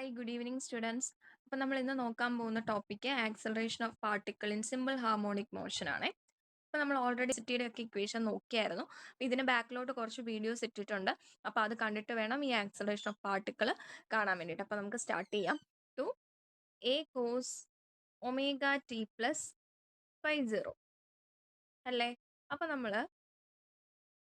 Hi, good evening, students. അപ്പോൾ നമ്മൾ ഇന്ന് നോക്കാൻ പോകുന്ന topic acceleration of particle in simple harmonic motion ആണ്. അപ്പോൾ നമ്മൾ ഓൾറെഡി സിറ്റിയുടെ ഒക്കെ ഇക്വേഷൻ നോക്കിയായിരുന്നു. അപ്പോൾ ഇതിന് ബാക്കിലോട്ട് കുറച്ച് വീഡിയോസ് ഇട്ടിട്ടുണ്ട്. അപ്പോൾ അത് കണ്ടിട്ട് വേണം ഈ ആക്സലറേഷൻ ഓഫ് പാർട്ടിക്കിൾ കാണാൻ വേണ്ടിയിട്ട്. അപ്പോൾ നമുക്ക് സ്റ്റാർട്ട് ചെയ്യാം. To A cos omega T plus 0 അല്ലേ? അപ്പോൾ നമ്മൾ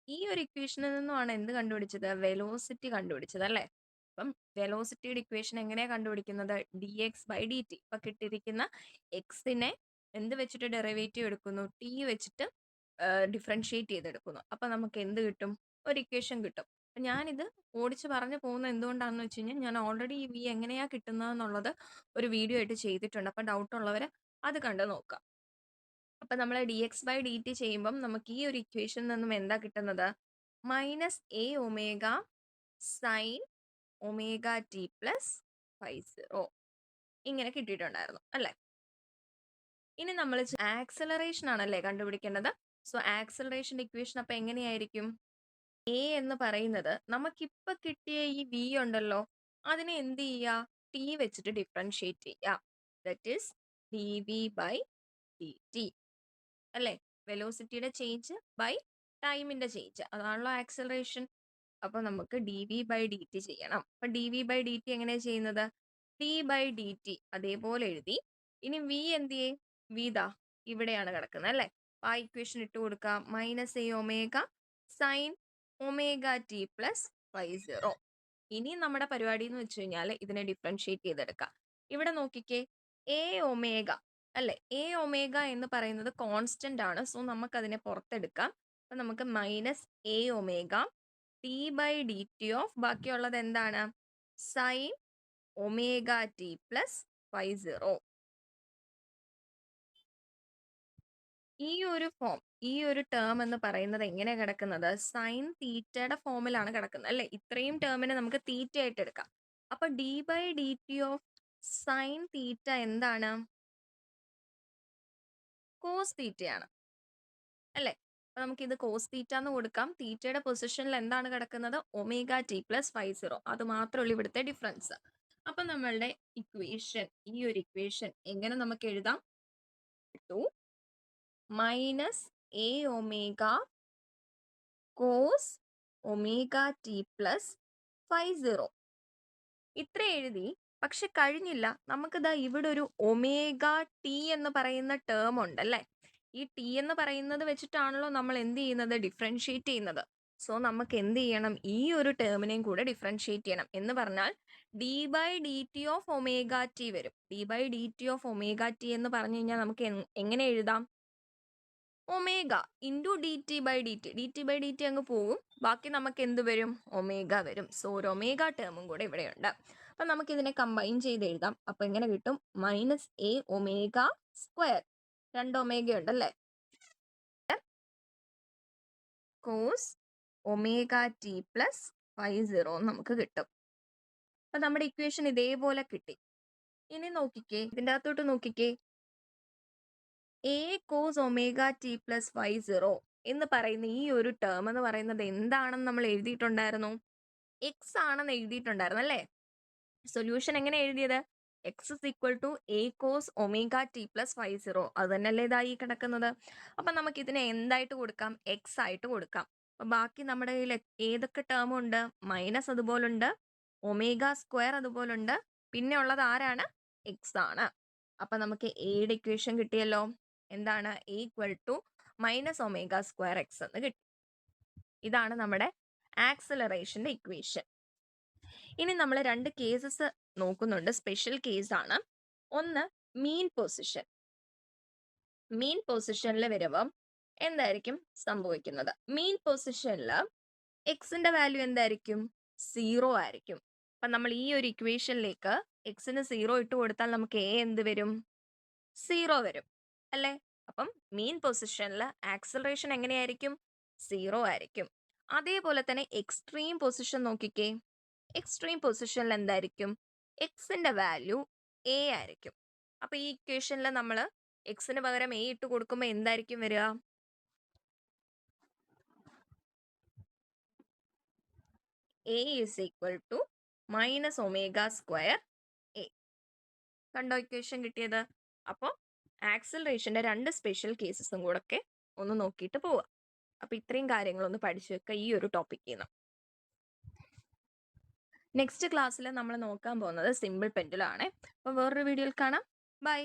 ഈ ഒരു ഇക്വേഷനിൽ നിന്നുമാണ് എന്ത് കണ്ടുപിടിച്ചത്? വെലോസിറ്റി കണ്ടുപിടിച്ചത് അല്ലേ? അപ്പം വെലോസിറ്റിയുടെ ഇക്വേഷൻ എങ്ങനെയാണ് കണ്ടുപിടിക്കുന്നത്? D X by D T. ഇപ്പം കിട്ടിയിരിക്കുന്ന എക്സിനെ എന്ത് വെച്ചിട്ട് ഡെറിവേറ്റീവ് എടുക്കുന്നു? ടി വെച്ചിട്ട് ഡിഫറൻഷിയേറ്റ് ചെയ്തെടുക്കുന്നു. അപ്പം നമുക്ക് എന്ത് കിട്ടും? ഒരു ഇക്വേഷൻ കിട്ടും. അപ്പം ഞാനിത് ഓടിച്ച് പറഞ്ഞു പോകുന്നത് എന്തുകൊണ്ടാണെന്ന് വെച്ച് കഴിഞ്ഞാൽ ഞാൻ ഓൾറെഡി ഈ വി എങ്ങനെയാണ് കിട്ടുന്നതെന്നുള്ളത് ഒരു വീഡിയോ ആയിട്ട് ചെയ്തിട്ടുണ്ട്. അപ്പം ഡൗട്ട് ഉള്ളവർ അത് കണ്ട് നോക്കാം. അപ്പം നമ്മൾ D X by D T ചെയ്യുമ്പം നമുക്ക് ഈ ഒരു ഇക്വേഷനിൽ നിന്നും എന്താ കിട്ടുന്നത്? Minus A omega sine omega T plus 0 ഇങ്ങനെ കിട്ടിയിട്ടുണ്ടായിരുന്നു അല്ലേ? ഇനി നമ്മൾ ആക്സലറേഷൻ ആണല്ലേ കണ്ടുപിടിക്കേണ്ടത്. സോ ആക്സലറേഷൻ്റെ ഇക്വേഷൻ അപ്പം എങ്ങനെയായിരിക്കും? എ എന്ന് പറയുന്നത് നമുക്കിപ്പോൾ കിട്ടിയ ഈ വി ഉണ്ടല്ലോ, അതിനെ എന്ത് ചെയ്യുക? ടി വെച്ചിട്ട് ഡിഫറൻഷിയേറ്റ് ചെയ്യുക. That is D V by D T അല്ലേ? വെലോസിറ്റിയുടെ ചേഞ്ച് ബൈ ടൈമിൻ്റെ ചേഞ്ച്, അതാണല്ലോ ആക്സലറേഷൻ. അപ്പോൾ നമുക്ക് D V by D T ചെയ്യണം. അപ്പം D V by D T എങ്ങനെയാണ് ചെയ്യുന്നത്? ടി ബൈ ഡി ടി അതേപോലെ എഴുതി. ഇനി വി എന്ത് ചെയ്യേ? വി ദാ ഇവിടെയാണ് കിടക്കുന്നത് അല്ലേ? ആ ഇക്വേഷൻ ഇട്ട് കൊടുക്കുക. Minus A omega sine omega T plus 0. ഇനി നമ്മുടെ പരിപാടി എന്ന് വെച്ച് കഴിഞ്ഞാൽ ഇതിനെ ഡിഫറൻഷിയേറ്റ് ചെയ്തെടുക്കാം. ഇവിടെ നോക്കിക്കേ, എ ഒമേഗ അല്ലേ? എ ഒമേഗ എന്ന് പറയുന്നത് കോൺസ്റ്റന്റ് ആണ്. സോ നമുക്കതിനെ പുറത്തെടുക്കാം. അപ്പം നമുക്ക് minus A omega T by D T of ബാക്കിയുള്ളത് എന്താണ്? Sine omega T plus 0. ഈ ഒരു ഫോം, ഈ ഒരു ടേം എന്ന് പറയുന്നത് എങ്ങനെ കിടക്കുന്നത്? സൈൻ തീറ്റയുടെ ഫോമിലാണ് കിടക്കുന്നത് അല്ലേ? ഇത്രയും ടേമിനെ നമുക്ക് തീറ്റ ആയിട്ട് എടുക്കാം. അപ്പൊ D by D T of sine theta എന്താണ്? കോസ് തീറ്റയാണ് അല്ലേ? അപ്പൊ നമുക്ക് ഇത് കോസ് തീറ്റ എന്ന് കൊടുക്കാം. തീറ്റയുടെ പൊസിഷനിൽ എന്താണ് കിടക്കുന്നത്? Omega T plus 0. അത് മാത്രമേ ഇവിടുത്തെ ഡിഫറൻസ്. അപ്പൊ നമ്മളുടെ ഇക്വേഷൻ, ഈ ഒരു ഇക്വേഷൻ എങ്ങനെ നമുക്ക് എഴുതാം? To minus A omega cos omega T plus 0 ഇത്ര എഴുതി. പക്ഷെ കഴിഞ്ഞില്ല. നമുക്കിതാ ഇവിടെ ഒരു ഒമേഗ ടി എന്ന് പറയുന്ന ടേം ഉണ്ടല്ലേ? ഈ ടി എന്ന് പറയുന്നത് വെച്ചിട്ടാണല്ലോ നമ്മൾ എന്ത് ചെയ്യുന്നത്? ഡിഫറൻഷിയേറ്റ് ചെയ്യുന്നത്. സോ നമുക്ക് എന്ത് ചെയ്യണം? ഈ ഒരു ടേമിനെയും കൂടെ ഡിഫറൻഷിയേറ്റ് ചെയ്യണം. എന്ന് പറഞ്ഞാൽ d by D T of omega t വരും. D by D T of omega t എന്ന് പറഞ്ഞു കഴിഞ്ഞാൽ നമുക്ക് എങ്ങനെ എഴുതാം? Omega into d t by D t. D t by D t അങ്ങ് പോകും. ബാക്കി നമുക്ക് എന്ത് വരും? ഒമേഗ വരും. സോ ഒരു ഒമേഗ ടേമും കൂടെ ഇവിടെയുണ്ട്. അപ്പം നമുക്ക് ഇതിനെ കമ്പൈൻ ചെയ്ത് എഴുതാം. അപ്പം എങ്ങനെ കിട്ടും? Minus A omega square, 2 omega ഉണ്ടല്ലേ, കോസ് ഒമേഗ ടി പ്ലസ് 0 നമുക്ക് കിട്ടും. അപ്പം നമ്മുടെ ഇക്വേഷൻ ഇതേപോലെ കിട്ടി. ഇനി നോക്കിക്കേ, ഇതിൻ്റെ അകത്തോട്ട് നോക്കിക്കേ, A cos omega T plus 0 എന്ന് പറയുന്ന ഈ ഒരു ടേം എന്ന് പറയുന്നത് എന്താണെന്ന് നമ്മൾ എഴുതിയിട്ടുണ്ടായിരുന്നു? എക്സ് ആണെന്ന് എഴുതിയിട്ടുണ്ടായിരുന്നു അല്ലേ? സൊല്യൂഷൻ എങ്ങനെ എഴുതിയത്? X is equal to A cos omega T plus 0. അത് തന്നെയല്ലേ ഇതായി കിടക്കുന്നത്. അപ്പം നമുക്ക് ഇതിനെ എന്തായിട്ട് കൊടുക്കാം? എക്സ് ആയിട്ട് കൊടുക്കാം. അപ്പം ബാക്കി നമ്മുടെ കയ്യിൽ ഏതൊക്കെ ടേം ഉണ്ട്? മൈനസ് അതുപോലുണ്ട്, ഒമേഗ സ്ക്വയർ അതുപോലുണ്ട്, പിന്നെ ഉള്ളത് ആരാണ്? എക്സ് ആണ്. അപ്പം നമുക്ക് എയുടെ ഇക്വേഷൻ കിട്ടിയല്ലോ. എന്താണ്? A equal to minus omega square X എന്ന് കിട്ടി. ഇതാണ് നമ്മുടെ ആക്സലറേഷന്റെ ഇക്വേഷൻ. ഇനി നമ്മൾ 2 കേസസ് നോക്കുന്നുണ്ട്. സ്പെഷ്യൽ കേസ് ആണ്. ഒന്ന് മീൻ പൊസിഷൻ. മീൻ പൊസിഷനിൽ വരുമ്പം എന്തായിരിക്കും സംഭവിക്കുന്നത്? മീൻ പൊസിഷനിൽ എക്സിന്റെ വാല്യൂ എന്തായിരിക്കും? 0 ആയിരിക്കും. അപ്പം നമ്മൾ ഈ ഒരു ഇക്വേഷനിലേക്ക് എക്സിന് 0 ഇട്ട് കൊടുത്താൽ നമുക്ക് എ എന്ത് വരും? 0 വരും അല്ലേ? അപ്പം മീൻ പൊസിഷനിൽ ആക്സലറേഷൻ എങ്ങനെയായിരിക്കും? 0 ആയിരിക്കും. അതേപോലെ തന്നെ എക്സ്ട്രീം പൊസിഷൻ നോക്കിക്കേ. എക്സ്ട്രീം പൊസിഷനിൽ എന്തായിരിക്കും? എക്സിന്റെ വാല്യൂ എ ആയിരിക്കും. അപ്പൊ ഈ ഇക്വേഷനിൽ നമ്മൾ എക്സിന് പകരം എ ഇട്ട് കൊടുക്കുമ്പോൾ എന്തായിരിക്കും വരിക? A is equal to minus omega square കണ്ടോ ഇക്വേഷൻ കിട്ടിയത്? അപ്പോൾ ആക്സിലറേഷന്റെ 2 സ്പെഷ്യൽ കേസസും കൂടെ ഒക്കെ ഒന്ന് നോക്കിയിട്ട് പോവുക. അപ്പൊ ഇത്രയും കാര്യങ്ങളൊന്ന് പഠിച്ചു വെക്കുക ഈ ഒരു ടോപ്പിക്കിൽ നിന്ന്. നെക്സ്റ്റ് ക്ലാസ്സിൽ നമ്മൾ നോക്കാൻ പോകുന്നത് സിമ്പിൾ പെൻഡുലം ആണ്. അപ്പോൾ വേറൊരു വീഡിയോയിൽ കാണാം. ബൈ.